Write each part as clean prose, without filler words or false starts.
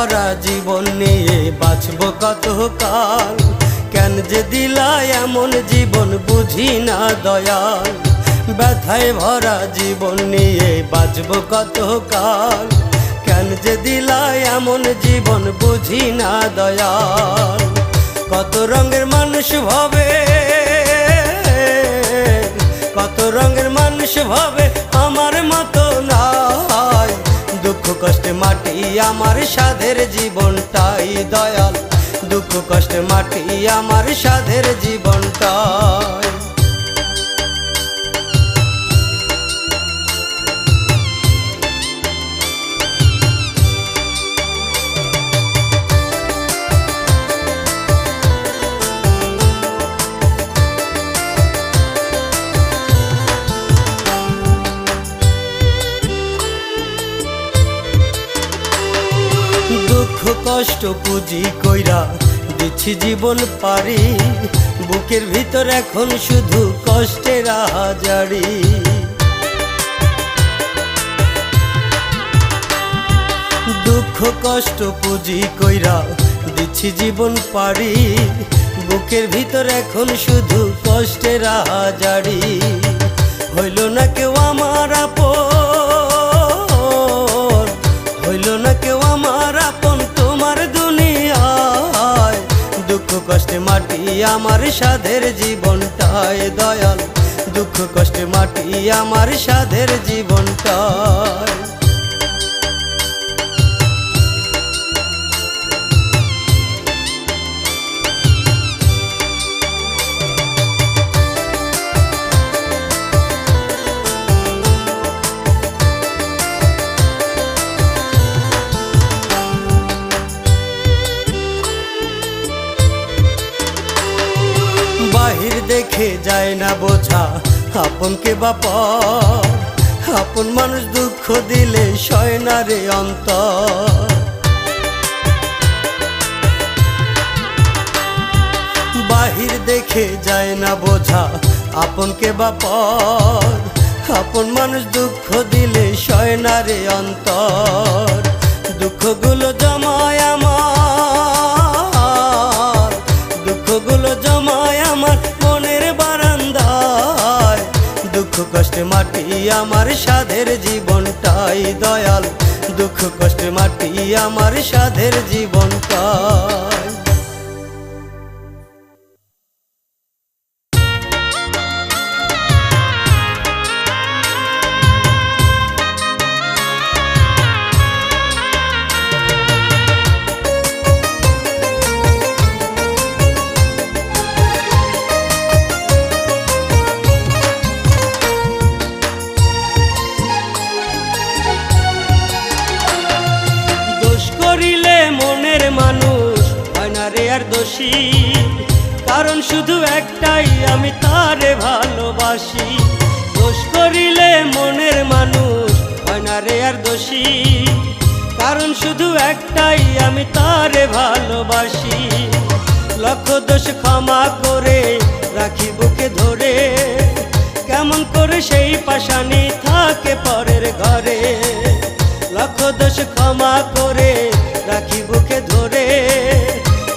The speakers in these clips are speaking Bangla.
ভরা জীবন নিয়ে বাঁচব কত কাল, কেন যে দিলা এমন জীবন বুঝি না দয়াল। ব্যথায় ভরা জীবন নিয়ে বাঁচব কত কাল, কেন যে দিলা এমন জীবন বুঝি না দয়াল। কত রঙের মানুষ ভাবে, কত রঙের মানুষ ভাবে আমার মতো নাই। দুঃখ কষ্টে মাটি আমার সাধের জীবনটাই দয়াল, দুঃখ কষ্টে মাটি আমার সাধের জীবনটাই। দুঃখ কষ্ট পুঁজি কইরা দিচ্ছি জীবন পারি, বুকের ভিতর এখন শুধু কষ্টের আহাজারি। দুঃখ কষ্ট পুঁজি কইরা দিচ্ছি জীবন পারি, বুকের ভিতর এখন শুধু কষ্টের আহাজারি। হইল না কেউ আমার আপন, হইল না কেউ আমার আপন তোমার দুনিয়ায়। দুঃখ কষ্টে মাটি আমার সাধের জীবনটাই দয়াল, দুঃখ কষ্টে মাটি আমার সাধের জীবনটাই। বাহির দেখে যায় না বোঝা আপনকে বাপর, আপন মানুষ দুঃখ দিলে সয় না রে অন্তর। বাহির দেখে যায় না বোঝা আপনকে বাপর, আপন মানুষ দুঃখ দিলে সয় না রে অন্তর। দুঃখগুলো জমায় আমার, দুঃখগুলো জমায় আমার মনের বারান্দায়। দুঃখ কষ্টে মাটি আমার সাধের জীবনটাই দয়াল, দুঃখ কষ্টে মাটি আমার সাধের জীবনটাই। মানুষ হয় না রে আর দোষী, কারণ শুধু একটাই আমি তারে ভালোবাসি। দোষ করিলে মনের মানুষ হয় না রে আর দোষী, কারণ শুধু একটাই আমি তারে ভালোবাসি। লক্ষ দোষ ক্ষমা করে রাখি বুকে ধরে, কেমন করে সেই পাশানি থাকে পরের ঘরে। লক্ষ দোষ ক্ষমা করে রাখি বুকে ধরে,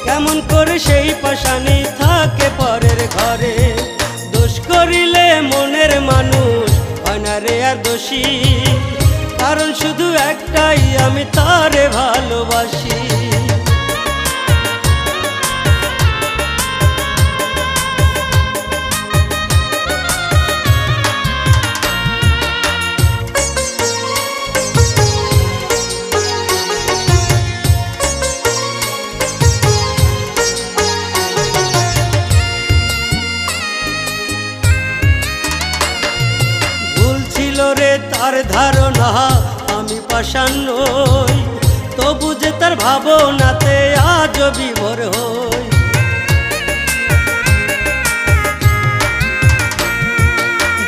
কেমন করে সেই পাশানি থাকে পরের ঘরে। দোষ করিলে মনের মানুষ হয় না রে আর দোষী, কারণ শুধু একটাই আমি তারে ভালোবাসি। রে তার ধারণা আমি পাষাণ নই, তবু যে তার ভাবনাতে আজও বিভোর হই।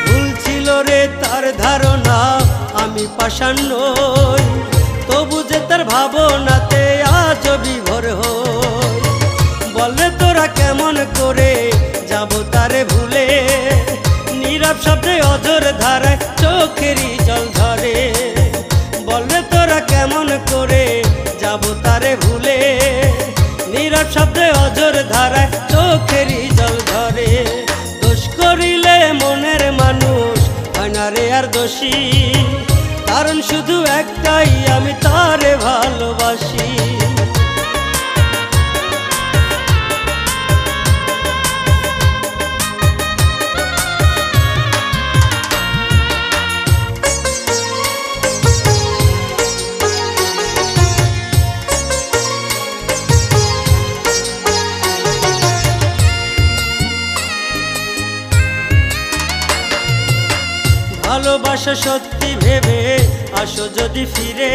ভুল ছিল রে তার ধারণা আমি পাষাণ নই, তবু যে তার ভাবনাতে আজও বিভোর হই। বলে তোরা কেমন করে যাব তারে ভুলে, নীরব শব্দে অঝোর ধারায় চোখেরই জল ধরে। বলবে তোরা কেমন করে যাব তারে নীরব শব্দে অঝোর ধারায় চোখেরই জল ঝরে। দোষ করিলে মনের মানুষ হয় না রে আর দোষী, কারণ শুধু একটাই আমি তারে ভালোবাসি। ভালোবাসা সত্যি ভেবে আসো যদি ফিরে,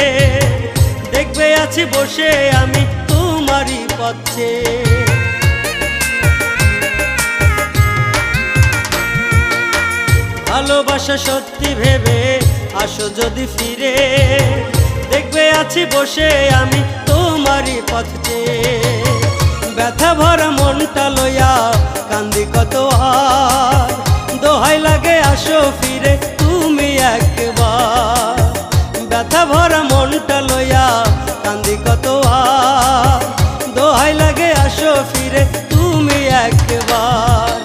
দেখবে আছি বসে আমি তোমারই পথে। ভালোবাসা সত্যি ভেবে আসো যদি ফিরে, দেখবে আছি বসে আমি তোমারই পথে। ব্যথা ভরা মনটা লইয়া কান্দি কত আর, দোহাই লাগে আসো ফিরে তুমি একবার। ব্যথা ভরা মনটা লইয়া কান্দি কত আর, দোহাই লাগে আসো ফিরে তুমি একবার।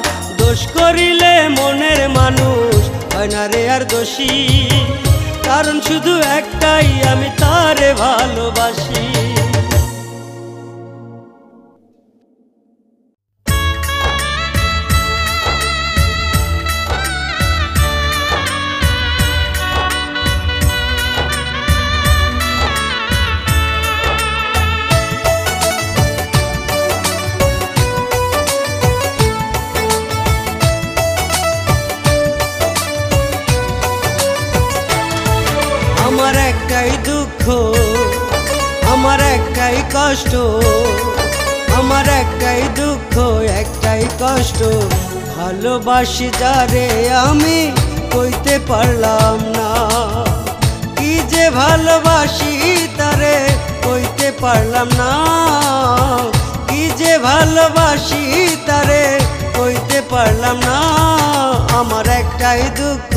দোষ করিলে মনের মানুষ হয় না রে আর দোষী, কারণ শুধু একটাই আমি তারে ভালোবাসি। আমার একটাই দুঃখ, আমার একটাই কষ্ট, আমার একটাই দুঃখ একটাই কষ্ট। ভালোবাসি যারে আমি কইতে পারলাম না, কি যে ভালোবাসি তারে কইতে পারলাম না, কি যে ভালোবাসি তারে কইতে পারলাম না। আমার একটাই দুঃখ,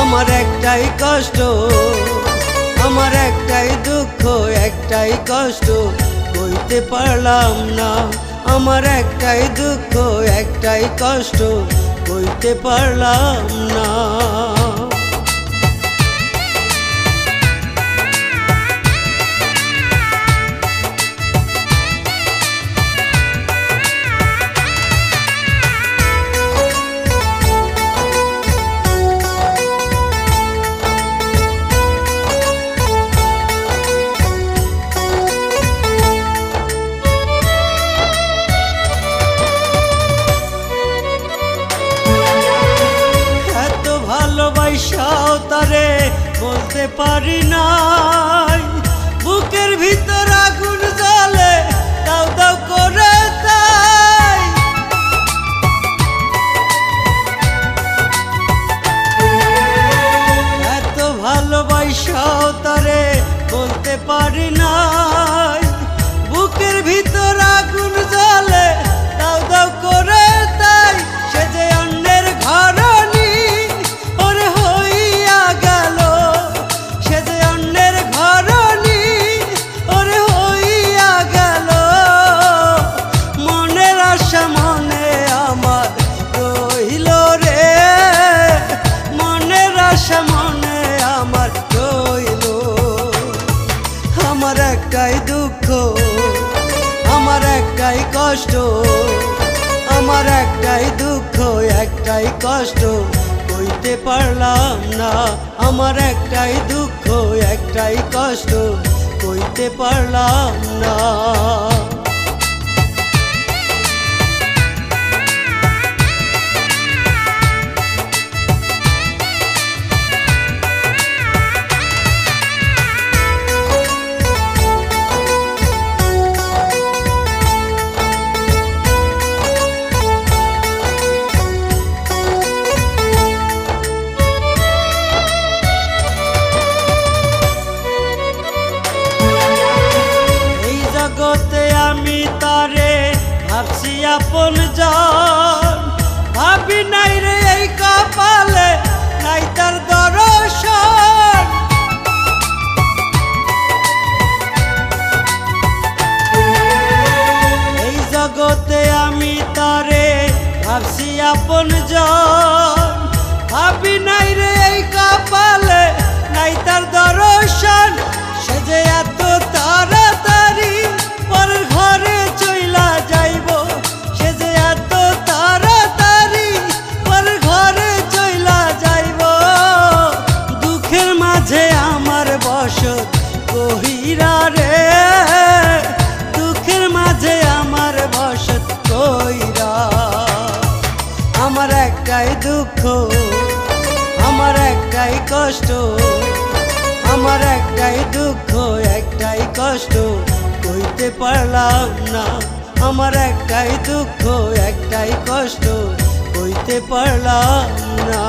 আমার একটাই কষ্ট, আমার একটাই দুঃখ একটাই কষ্ট, কইতে পারলাম না। আমার একটাই দুঃখ একটাই কষ্ট, কইতে পারলাম না। ভালোবাসাও তারে বলতে পারি নাই, বুকের ভিতর আগুন জ্বলে দাও দাও করে তাই। এত ভালোবাসাও তারে বলতে পারি নাই, বুকের ভিতর আগুন জ্বলে দাও দাও করে তাই। সে যে অন্যের ঘরণী একটাই দুঃখ, আমার একটাই কষ্ট, আমার একটাই দুঃখ একটাই কষ্ট, কইতে পারলাম না। আমার একটাই দুঃখ একটাই কষ্ট, কইতে পারলাম না। জগতে ভাবছি আপন জন, ভাবি নাই রে এই কপালে নাই তার দর্শন। সে যে এত তাড়াতাড়ি পর ঘরে চইলা যাইব, সে যে এত তাড়াতাড়ি পর ঘরে চইলা যাইব। দুঃখের মাঝে আমার বসত কহিরা রে, দুঃখের মাঝে আমার বসত কইরা। আমার একটাই দুঃখ, আমার একটাই কষ্ট, আমার একটাই দুঃখ একটাই কষ্ট কইতে পারলাম না। আমার একটাই দুঃখ একটাই কষ্ট কইতে পারলাম না।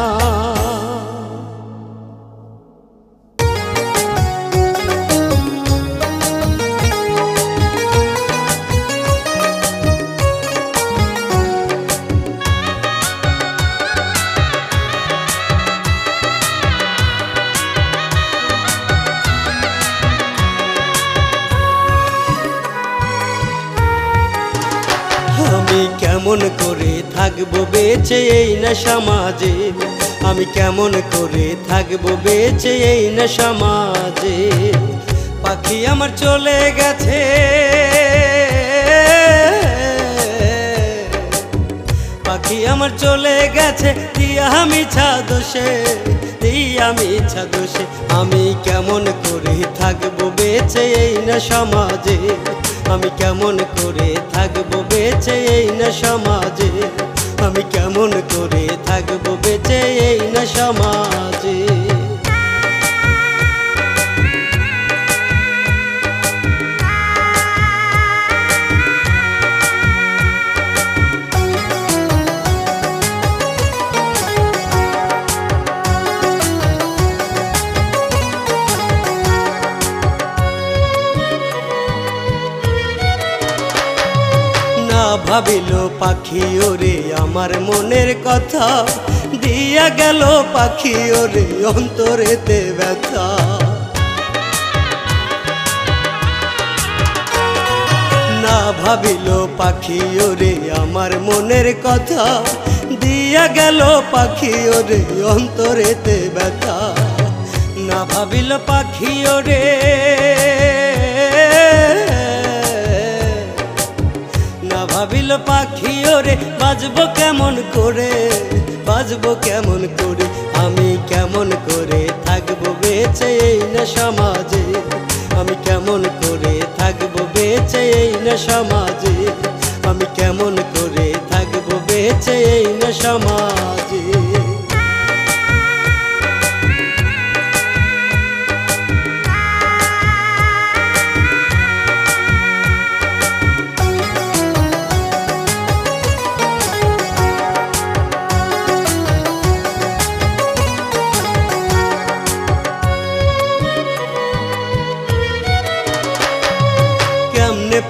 আমি কেমন করে থাকবো বেঁচে এই না সমাজে, আমি কেমন করে থাকবো বেঁচে এই না সমাজে। পাখি আমার চলে গেছে, পাখি আমার চলে গেছে দিয়া আমি ছাদোষে, দিয়া আমি ছাদোষে। আমি কেমন করে থাকবো বেঁচে এই না সমাজে, আমি কেমন করে থাকবো বেঁচে এই না সমাজে, আমি কেমন করে থাকবো বেঁচে এই না সমাজে। ভাবিল পাখি ওরে আমার মনের কথা, দিয়া গেল পাখি ওরে অন্তরেতে ব্যথা। না ভাবিল পাখি ওরে আমার মনের কথা, দিয়া গেল পাখি ওরে অন্তরেতে ব্যথা। না ভাবিল পাখি ওরে, ভাবিল পাখি ওরে বাজবো কেমন করে, বাজবো কেমন করে। আমি কেমন করে থাকবো বেঁচে এই না সমাজে, আমি কেমন করে থাকবো বেঁচে এই না সমাজে, আমি কেমন করে থাকবো বেঁচে এই না সমাজে।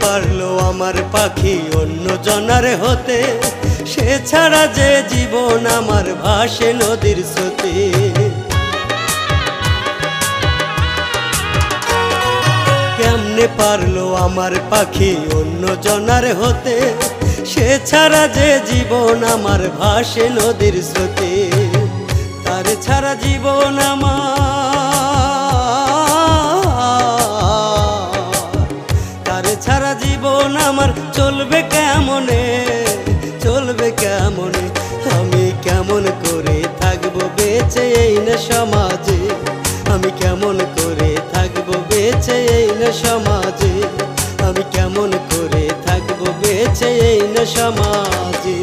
পারলো আমার পাখি অন্য জনার হতে, সে ছাড়া যে জীবন আমার ভাসে নদীর স্রোতে। কেমনে পারলো আমার পাখি অন্য জনার হতে, সে ছাড়া যে জীবন আমার ভাসে নদীর স্রোতে। তার ছাড়া জীবন আমার, ছাড়া জীবন আমার চলবে কেমনে, চলবে কেমনে। আমি কেমন করে থাকবো বেঁচে এই না সমাজে, আমি কেমন করে থাকবো বেঁচে এই না সমাজে, আমি কেমন করে থাকবো বেঁচে এই না সমাজে।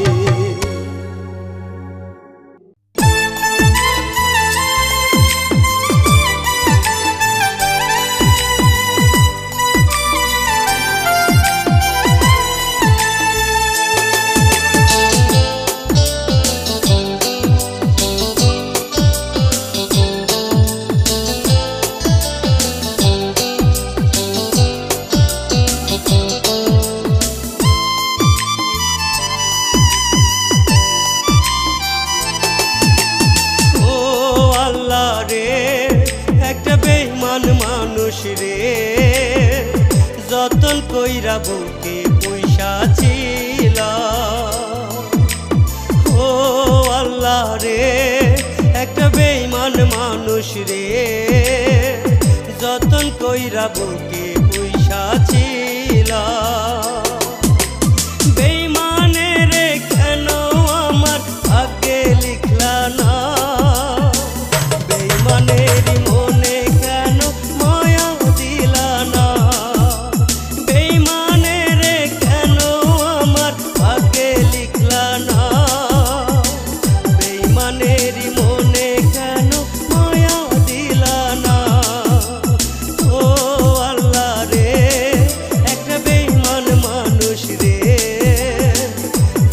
মানুষ রে যতন কইরা বুকে পয়সা ছিল, মানুষ রে, যতন কইরা বুকে পুইসা ছিলা। বেইমানে রে কেন আমার ভাগ্যে লিখলা না, বেইমানেরই মনে কেন মায়া দিলা না, বেইমানে রে কেন আমার ভাগ্যে লিখলা না, বেইমানেরই মনে কেন মায়া দিলা না। ও আল্লাহ রে, একটা বেইমান মানুষ রে,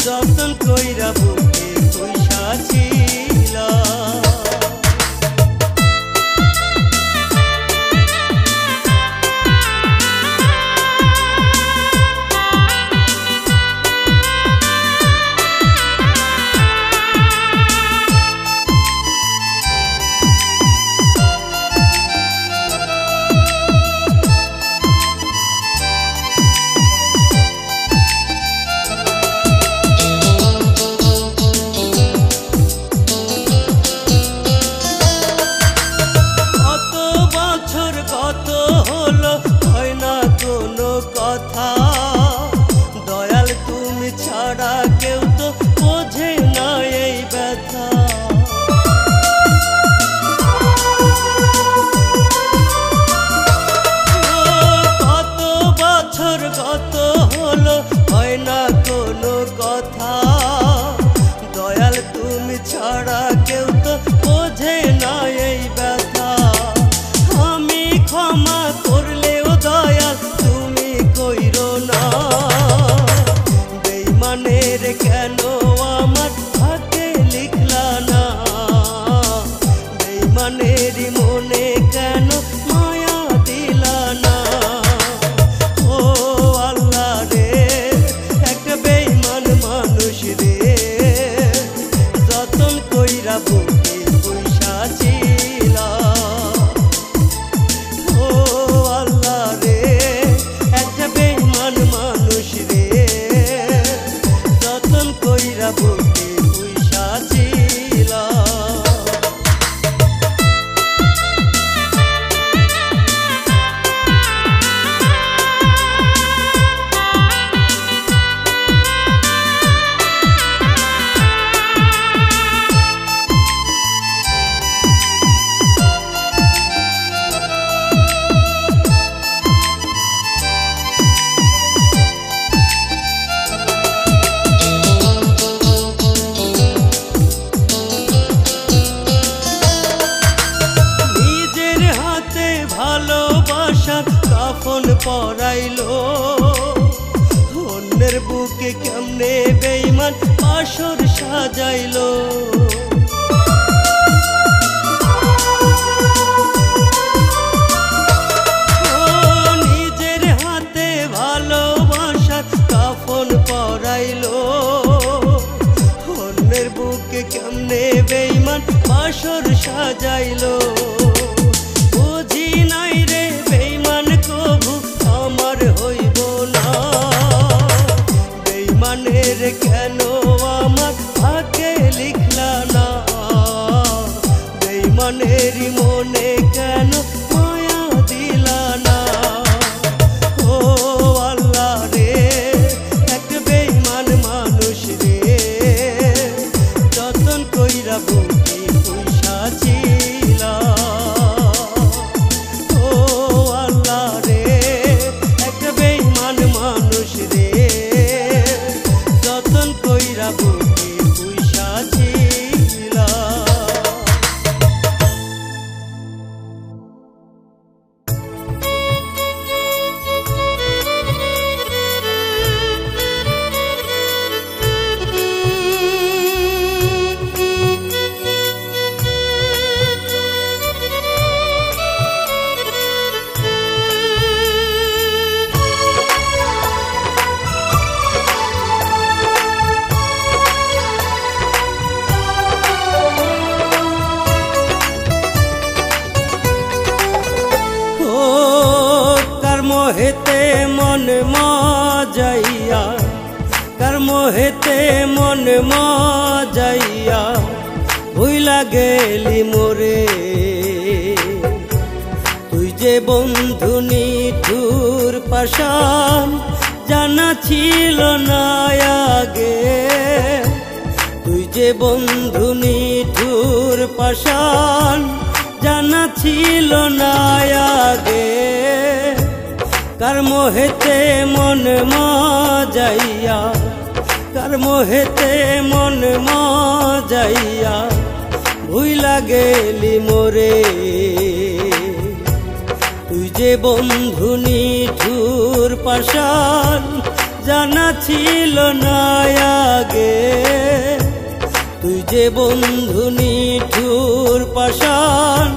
যতন কইরা বুকে পুইসা ছিলা। কত হলো হয় না কোনো কথা, দয়াল তুমি ছাড়া কেউ তো বোঝে না এই ব্যথা। কত বছর কত হলো হয় না কোনো কথা, দয়াল তুমি ছাড়া কেউ তো বোঝে না এই ব্যথা। ক্ষমা করলেও দয়াল তুমি কইরো না, বেইমানের কেন আমার ভাগ্যে লিখলা না, বেইমানেরই মনে কেন মায়া দিলা না। ও আল্লাহ রে, একটা বেইমান মানুষ রে, যতন কইরা বুকে পুইসা ছিলা। ও আল্লাহ রে, একটা বেইমান মানুষ রে, যতন কইরা বুকে পুইসা ছিলা। ভালোবাসার কাফন পরাইলো, অন্যের বুকে কেমনে বেইমান বাসর সাজাইলো। নিজের হাতে ভালোবাসার কাফন পরাইলো, অন্যের বুকে কেমনে বেইমান বাসর সাজাইলো। বুঝি নাই রে বেইমান কভু আমার হইব না, বেইমানের কেন আমার ভাগ্যে লিখলা না, বেইমানেরই মনে কেন মায়া দিলা না। ও আল্লাহ রে, একটা বেইমান মানুষ রে, যতন কইরা বুকে পুইসা ছিলা। ও আল্লাহ রে, একটা বেইমান মানুষ রে, যতন কইরা বুকে পুইসা ছিলা। মোহেতে মন মজাইয়া, কার মোহেতে মন মজাইয়া ভুইলা গেলি মোরে। যে বন্ধু নিঠুর পাষাণ, জানা ছিল না আগে। তুই যে বন্ধু নিঠুর পাষাণ, জানা ছিল না আগে। কার মোহেতে মন মজাইয়া, কার মোহেতে মন মজাইয়া ভুইলা গেলি মোরে। তুই যে বন্ধু নিঠুর পাষাণ, জানা ছিল না আগে। তুই যে বন্ধু নিঠুর পাষাণ,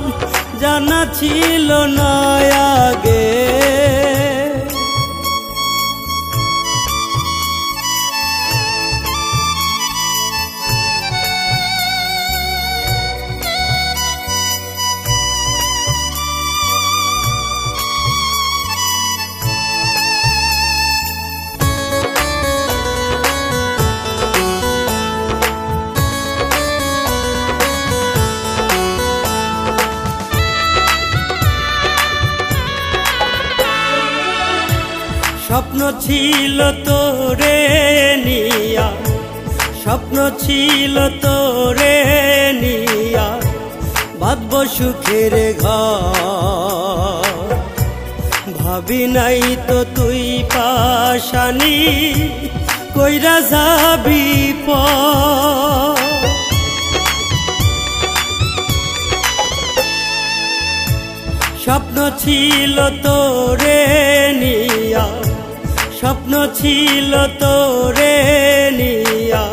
জানা ছিল না আগে। স্বপ্ন ছিল তোরে নিয়া, স্বপ্ন ছিল তোরে নিয়া বাঁধব সুখের ঘর। ভাবি নাই তো তুই পাশানি কইরা যাবি পর। স্বপ্ন ছিল তোরে নিয়া, স্বপ্ন ছিল তোরে নিয়া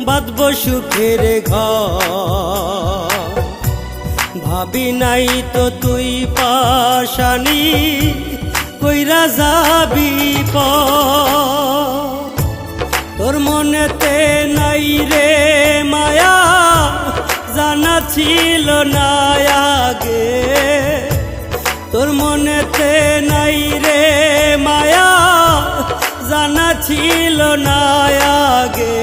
বাঁধব সুখের ঘর। ভাবি নাই তো তুই পাশানি কইরা যাবি পর। তোর মনেতে নাই রে মায়া, জানা ছিল না আগে। তোর মনেতে নাই রে মায়া, জানা ছিল না আগে।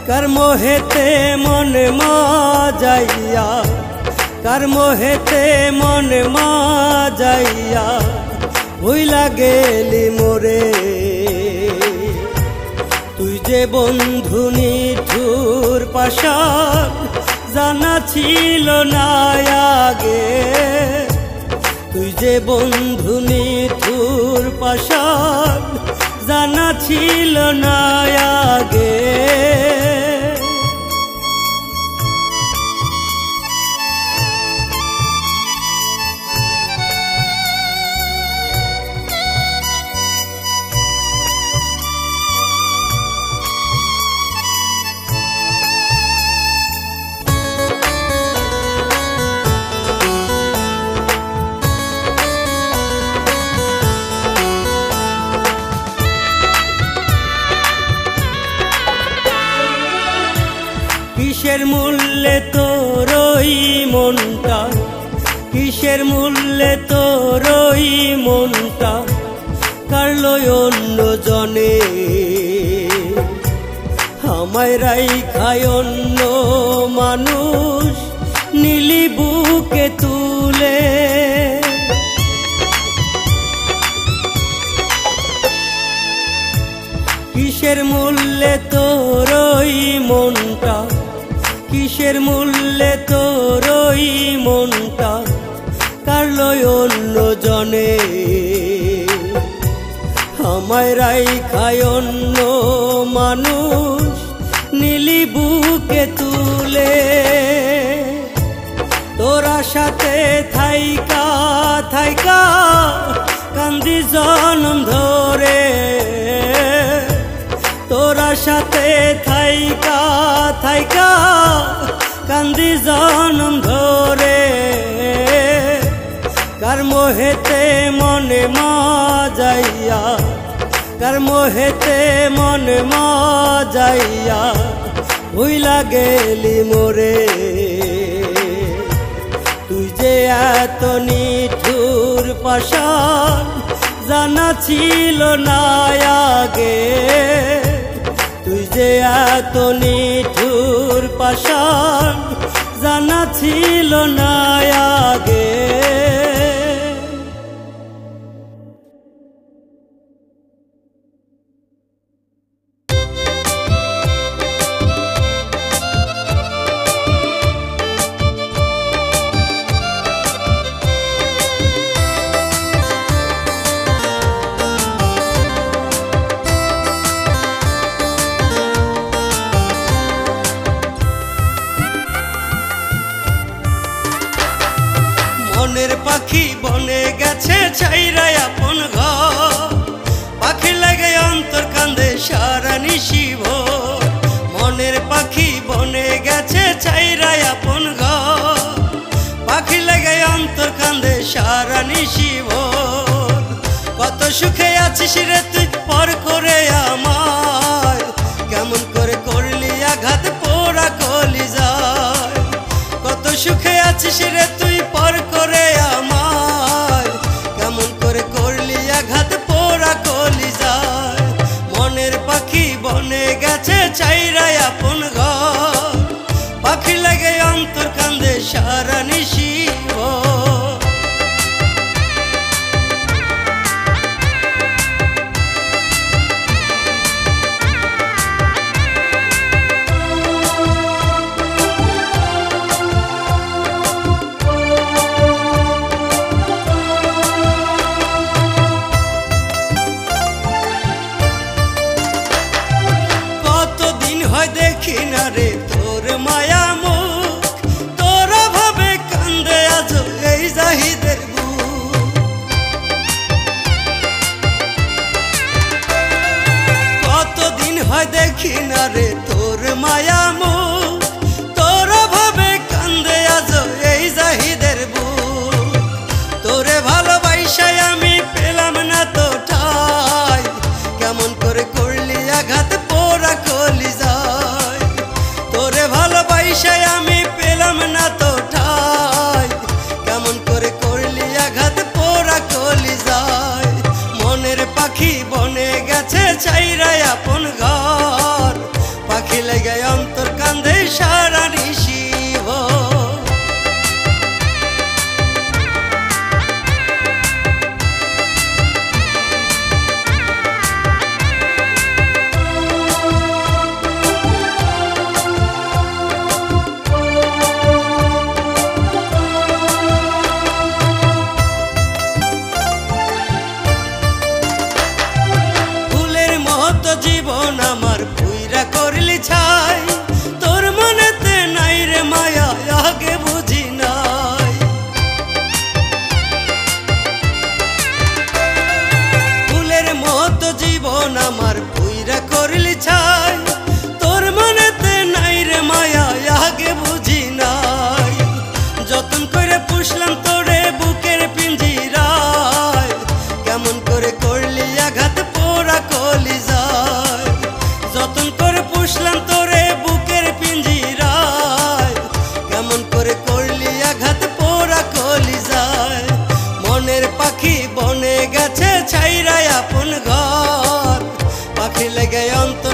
কার মোহেতে মন মজাইয়া, কার মোহেতে মন মজাইয়া ভুইলা গেলি মোরে। তুই যে বন্ধু নিঠুর পাষাণ, জানা ছিল না আগে। তুই যে বন্ধু নিঠুর পাষাণ, জানা ছিল না আগে। কিসের মূল্যে তোর ওই মনটা, কিসের মূল্যে তোর ওই মনটা কাড়লো অন্য জনে। আমায় রাইখায় অন্য মানুষ নিলি বুকে তুলে। কিসের মূল্যে তোর ওই মনটা, কিসের মূল্যে তোর ওই মনটা কাড়লো অন্য জনে। আমায় রাইখায় অন্য মানুষ নিলি বুকে তুলে। তোরা সাথে থাইকা থাইকা কান্দি জনম ধরে। তোরা সাথে থাইকা থাইকা কান্দি জনম ধরে। কার মোহেতে মনে মজাইয়া, কার মোহেতে মনে মজাইয়া ভুইলা গেলি মোরে। তুই যে এত নিঠুর পাষাণ, জানা ছিল না আগে। তুই যে এত নিঠুর পাষাণ, জানা ছিল না আগে। পাখি বনে গেছে ছাইরা আপন ঘর, পাখি লাগে অন্তর কান্দে সারা নিশি ভোর। মনের পাখি বনে গেছে ছাইরা আপন ঘর, পাখি লাগে অন্তর কান্দে সারা নিশি ভোর। কত সুখে আছিস রে তুই পর করে আমায়, কেমন করে করলি আঘাত পোড়া কলিজায়। কত সুখে আছিস রে তুই পর করে আমায়, কেমন করে করলি আঘাত পোড়া কলিজায়। মনের পাখি বনে গেছে ছাইরা আপন ঘর, পাখি লাগে অন্তর কান্দে সারা নিশি ভোর। দেখি না রে তোর মায়া মুখ, তোর ভাবে কান্দে আজ এই জাহিদের বুক। কতদিন হয় দেখি না রে তোর মায়া মুখ, তোর ভাবে কান্দে আজ এই জাহিদের বুক। তোরে ভালোবাসায় আমি পেলাম না তো ঠাই, কেমন করে করলি আঘাত পোড়া কলিজায়। তোরে ভালোবাসায় আমি পেলাম না তো ঠাই, কেমন করে করলি আঘাত পোড়া কলিজায়। মনের পাখি বনে গেছে ছাইরা আপন ঘর, পাখি লেগে অন্তর কান্দে সারা নিশি ভোর। জীবন আমার পুইরা করলি ছাই, তোর মনেতে নাই রে মায়া আগে বুঝি নাই। ফুলের মতো জীবন আমার পুইরা করলি ছাই, তোর মনেতে নাই রে মায়া আগে বুঝি নাই। যতন করে পুষলাম তোরে বুকের পিঞ্জিরায়, কেমন করে করলি আঘাত পোড়া কলিজায়। যতন করে পুষলাম তোরে বুকের পিঞ্জিরায়, কেমন করে করলি আঘাত পোড়া কলিজায়। মনের পাখি বনে গেছে ছাইরা আপন ঘর, পাখি লেগে অন্তর